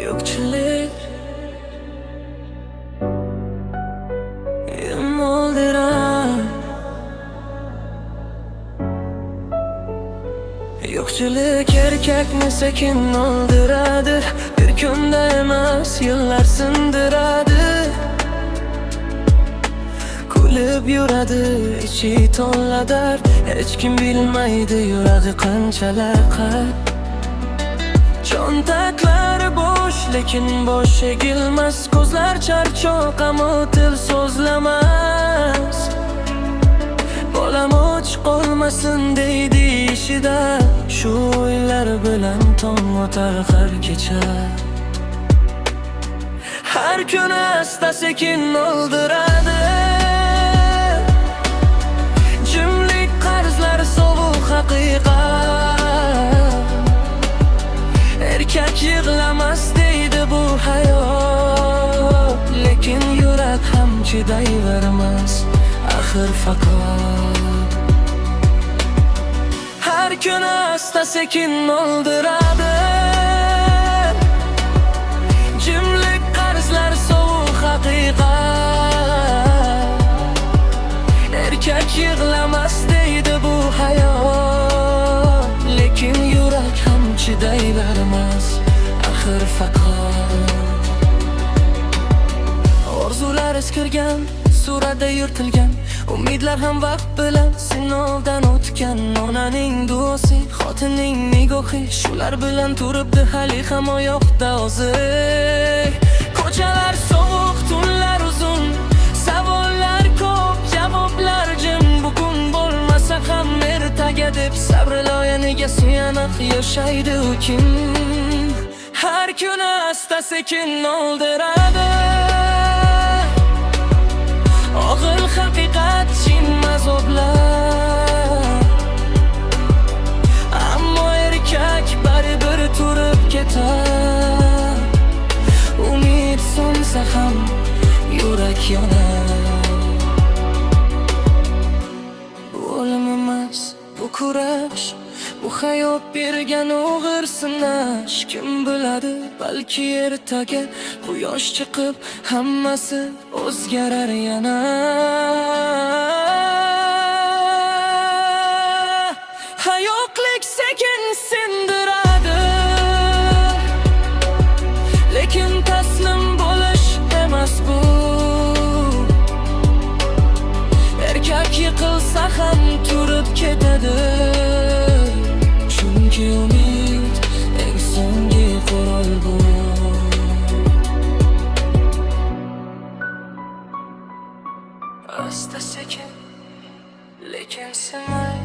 yo'qchilik ilm oldirar. Yo'qchilik erkakni sekin oldiradi, bir kunda emas yillar sindiradi. Kulib yuradi ichi to'la dard, hech kim bilmaydi yuradi qanchalar qat. Cho'ntaklari bo'sh lekin bosh egilmas, ko'zlar charchoq ammo til so'zlamas. Bolam och qolmasin deydi ishida, shu o'ylar bilan tong o'tar har kecha. Har kuni asta sekin oldiradi, jimlik qarzlar sovuq haqiqat. Erkak yig'lamas deydi bu hayot, lekin yurak ham chidayvermas axir faqat. Har kuni asta sekin oldiradi, jimlik qarzlar sovuq haqiqat. Erkak yig'lamas deydi bu hayot, lekin yurak ham chidayvermas axir faqat. Orzular eskirgan, surada yurtilgan, umidlar ham vaqt bilan sinovdan o'tgan. Onaning duosi, xotinning nigohi, shular bilan turibdi hali ham oyoqda o'zi. Ko'chalar sovuq, tunlar uzun, savollar ko'p, javoblar jim. Bugun bo'lmasa ham ertaga deb sabr loyaniga suyanib yashaydi u kim? Har kuni asta sekin oldiradi, og'ir haqiqat, chin azoblar. Ammo erkak baribir turib ketar, umid so'nsa ham yurak yonar. Bu o'lim emas, bu kurash, bu hayot bergan og'ir sinash. Kim biladi, balki ertaga quyosh chiqib hammasi o'zgarar yana. Hayoqlik sekin sindiradi, lekin taslim bo'lish emas bu. Erkak yiqilsa ham turib ketadi, chunki umid eng so'nggi qurol bu. Asta sekin lekin sinmay